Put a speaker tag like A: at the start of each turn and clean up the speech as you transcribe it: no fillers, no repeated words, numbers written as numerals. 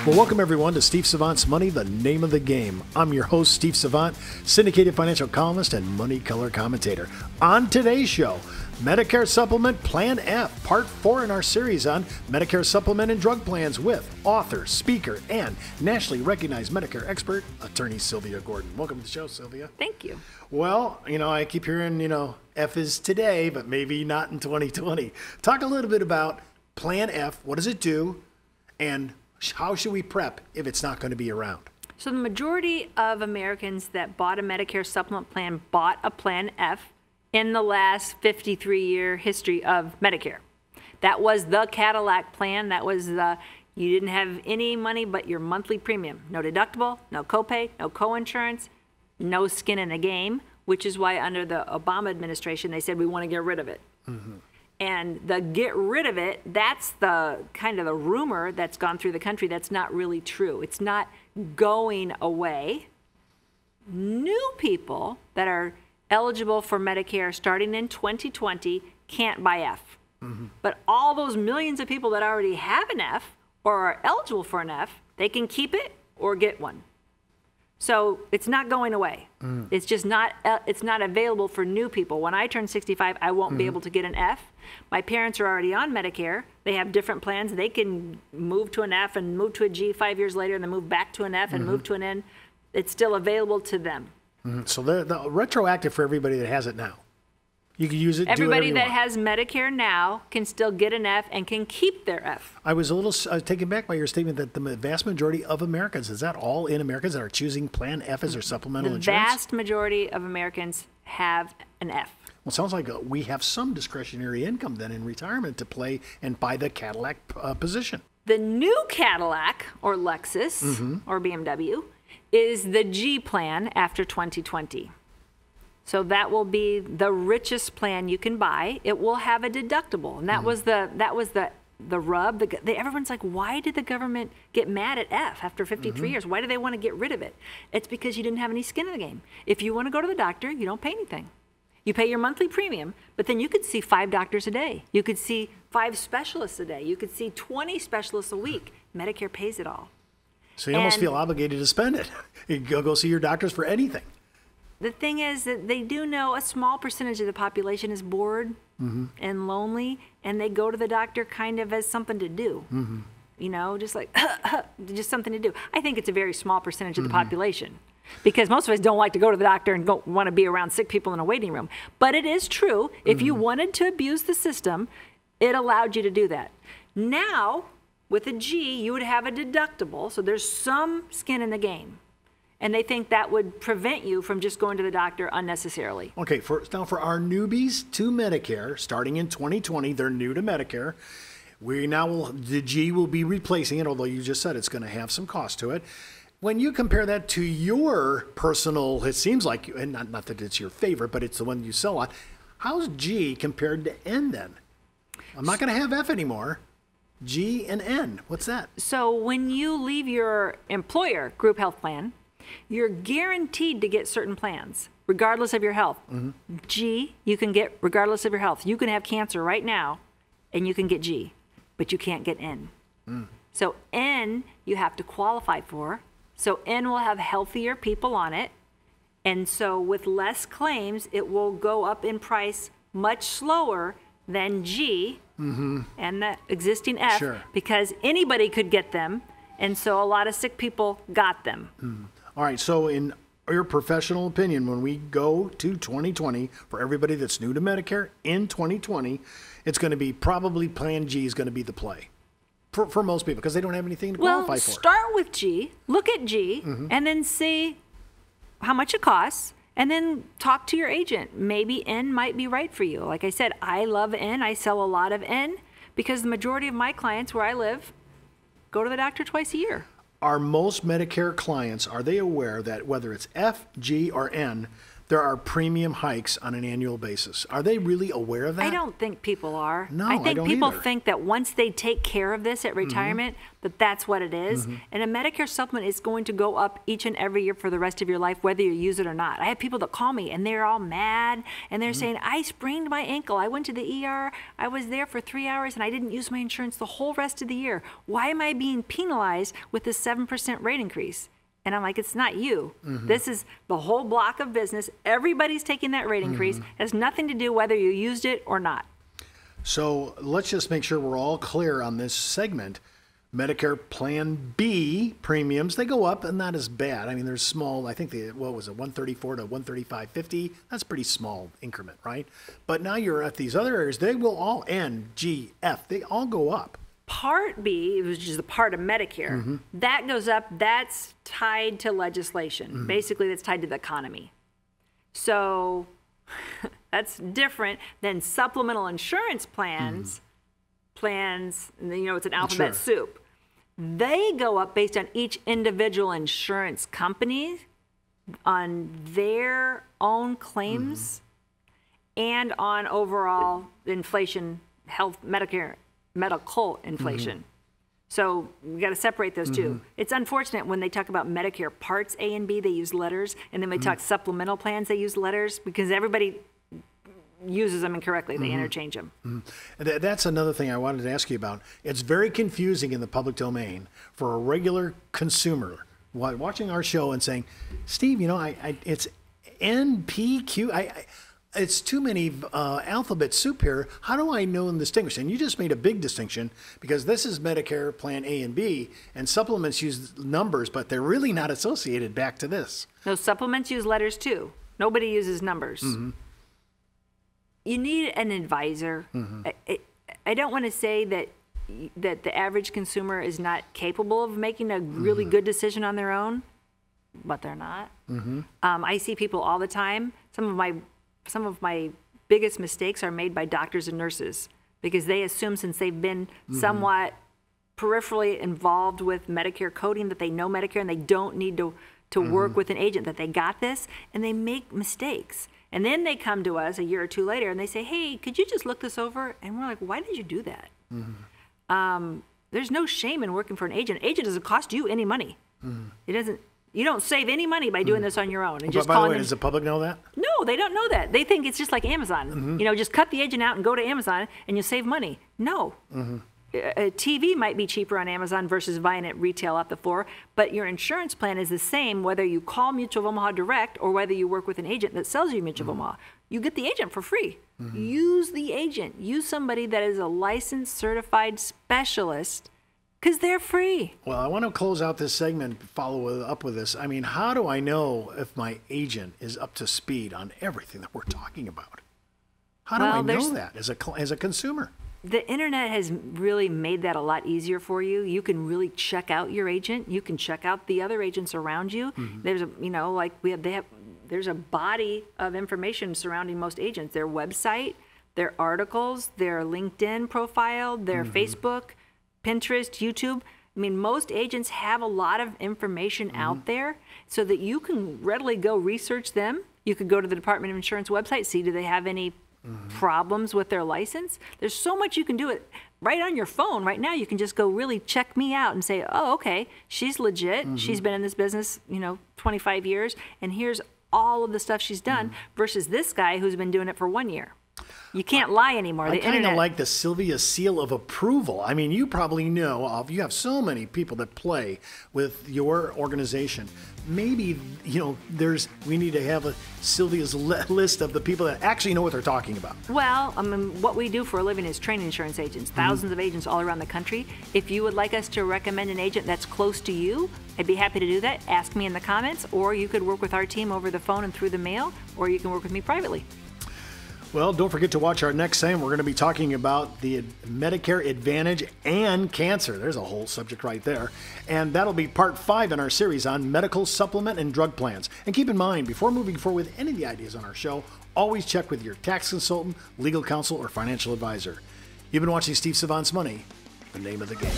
A: Well, welcome everyone to Steve Savant's Money, the name of the game. I'm your host, Steve Savant, syndicated financial columnist and money color commentator. On today's show, Medicare Supplement Plan F, part 4 in our series on Medicare Supplement and Drug Plans with author, speaker, and nationally recognized Medicare expert, attorney Sylvia Gordon. Welcome to the show, Sylvia.
B: Thank you.
A: Well, I keep hearing, F is today, but maybe not in 2020. Talk a little bit about Plan F. What does it do? And how should we prep if it's not going to be around?
B: So the majority of Americans that bought a Medicare supplement plan bought a Plan F in the last 53-year history of Medicare. That was the Cadillac plan. That was you didn't have any money but your monthly premium. No deductible, no copay, no coinsurance, no skin in the game, which is why under the Obama administration they said we want to get rid of it. Mm-hmm. And the get rid of it, that's the kind of the rumor that's gone through the country. That's not really true. It's not going away. New people that are eligible for Medicare starting in 2020 can't buy F. Mm-hmm. But all those millions of people that already have an F or are eligible for an F, they can keep it or get one. So it's not going away. Mm. It's just not available for new people. When I turn 65, I won't be able to get an F. My parents are already on Medicare. They have different plans. They can move to an F and move to a G 5 years later and then move back to an F and move to an N. It's still available to them. Mm-hmm. So
A: the retroactive for everybody that has it now. You can use it.
B: Everybody that has Medicare now can still get an F and can keep their F.
A: I was a little taken back by your statement that the vast majority of Americans, is that all in Americans that are choosing Plan F as their supplemental insurance?
B: The vast majority of Americans have an F.
A: Well, it sounds like we have some discretionary income then in retirement to play and buy the Cadillac position.
B: The new Cadillac or Lexus or BMW is the G plan after 2020. So that will be the richest plan you can buy. It will have a deductible, and that was the rub. Everyone's like, why did the government get mad at F after 53 years? Why do they want to get rid of it? It's because you didn't have any skin in the game. If you want to go to the doctor, you don't pay anything. You pay your monthly premium, but then you could see 5 doctors a day. You could see 5 specialists a day. You could see 20 specialists a week. Medicare pays it all.
A: So you almost feel obligated to spend it. You go see your doctors for anything.
B: The thing is that they do know a small percentage of the population is bored and lonely, and they go to the doctor kind of as something to do. Just like, just something to do. I think it's a very small percentage of the population because most of us don't like to go to the doctor and want to be around sick people in a waiting room. But it is true. If you wanted to abuse the system, it allowed you to do that. Now, with a G, you would have a deductible, so there's some skin in the game. And they think that would prevent you from just going to the doctor unnecessarily.
A: Okay, now for our newbies to Medicare, starting in 2020, they're new to Medicare. The G will be replacing it, although you just said it's going to have some cost to it. When you compare that to your personal, it seems like, and not that it's your favorite, but it's the one you sell on, how's G compared to N then? I'm not going to have F anymore. G and N, what's that?
B: So when you leave your employer group health plan, you're guaranteed to get certain plans, regardless of your health. G, you can get regardless of your health. You can have cancer right now, and you can get G, but you can't get N. So N, you have to qualify for. So N will have healthier people on it. And so with less claims, it will go up in price much slower than G and the existing F because anybody could get them. And so a lot of sick people got them.
A: All right, so in your professional opinion, when we go to 2020, for everybody that's new to Medicare in 2020, it's going to be probably Plan G is going to be the play for most people because they don't have anything to qualify for.
B: Well, start with G, look at G, and then see how much it costs, and then talk to your agent. Maybe N might be right for you. Like I said, I love N. I sell a lot of N because the majority of my clients where I live go to the doctor twice a year.
A: Are most Medicare clients, are they aware that whether it's F, G, or N, there are premium hikes on an annual basis. Are they really aware of that?
B: I don't think people are.
A: No,
B: I think
A: don't
B: people
A: either.
B: think that once they take care of this at retirement, that that's what it is. And a Medicare supplement is going to go up each and every year for the rest of your life, whether you use it or not. I have people that call me and they're all mad and they're saying, I sprained my ankle. I went to the ER. I was there for 3 hours and I didn't use my insurance the whole rest of the year. Why am I being penalized with this 7% rate increase? And I'm like, it's not you. This is the whole block of business. Everybody's taking that rate increase. It has nothing to do whether you used it or not.
A: So let's just make sure we're all clear on this segment. Medicare Plan B premiums, they go up and not as bad. I mean, there's small, I think what was it, 134 to 135.50? That's a pretty small increment, right? But now you're at these other areas, they will all, N, G, F, they all go up.
B: Part B, which is the part of Medicare, that goes up, that's tied to legislation. Basically, that's tied to the economy. So that's different than supplemental insurance plans, you know, it's an alphabet soup. They go up based on each individual insurance company, on their own claims, and on overall inflation, health, Medicare, medical inflation. So we got to separate those two. It's unfortunate when they talk about Medicare Parts A and B, they use letters, and then when they talk supplemental plans, they use letters because everybody uses them incorrectly. They interchange them.
A: That's another thing I wanted to ask you about. It's very confusing in the public domain for a regular consumer watching our show and saying, Steve, you know, it's NPQ. It's too many alphabet soup here. How do I know and distinguish? And you just made a big distinction because this is Medicare Plan A and B, and supplements use numbers, but they're really not associated back to this.
B: No, supplements use letters too. Nobody uses numbers. You need an advisor. I don't want to say that the average consumer is not capable of making a really good decision on their own, but they're not. I see people all the time. Some of my biggest mistakes are made by doctors and nurses because they assume since they've been somewhat peripherally involved with Medicare coding that they know Medicare and they don't need to work with an agent, that they got this, and they make mistakes. And then they come to us a year or two later and they say, hey, could you just look this over? And we're like, why did you do that? There's no shame in working for an agent. An agent doesn't cost you any money. It doesn't. You don't save any money by doing this on your own. And
A: just by the way, does the public know that?
B: No, they don't know that. They think it's just like Amazon. You know, just cut the agent out and go to Amazon and you save money. No. A TV might be cheaper on Amazon versus buying it retail off the floor, but your insurance plan is the same whether you call Mutual of Omaha direct or whether you work with an agent that sells you Mutual of Omaha. You get the agent for free. Use the agent. Use somebody that is a licensed, certified specialist because they're free.
A: Well, I want to close out this segment, follow up with this. I mean, how do I know if my agent is up to speed on everything that we're talking about? How do I know that as a consumer?
B: The internet has really made that a lot easier for you. You can really check out your agent. You can check out the other agents around you. There's a, you know, like there's a body of information surrounding most agents. Their website, their articles, their LinkedIn profile, their Facebook, Pinterest, YouTube. I mean, most agents have a lot of information out there so that you can readily go research them. You could go to the Department of Insurance website, see do they have any problems with their license. There's so much you can do it right on your phone. Right now, you can just go really check me out and say, oh, okay, she's legit. She's been in this business, you know, 25 years, and here's all of the stuff she's done versus this guy who's been doing it for 1 year. You can't lie anymore.
A: I kind of like the Sylvia seal of approval. I mean, you probably know of, you have so many people that play with your organization. Maybe, you know, we need to have a Sylvia's list of the people that actually know what they're talking about.
B: Well, I mean, what we do for a living is train insurance agents, thousands of agents all around the country. If you would like us to recommend an agent that's close to you, I'd be happy to do that. Ask me in the comments, or you could work with our team over the phone and through the mail, or you can work with me privately.
A: Well, don't forget to watch our next segment. We're going to be talking about the Medicare Advantage and cancer. There's a whole subject right there. And that'll be part 5 in our series on medical supplement and drug plans. And keep in mind, before moving forward with any of the ideas on our show, always check with your tax consultant, legal counsel, or financial advisor. You've been watching Steve Savant's Money, the name of the game.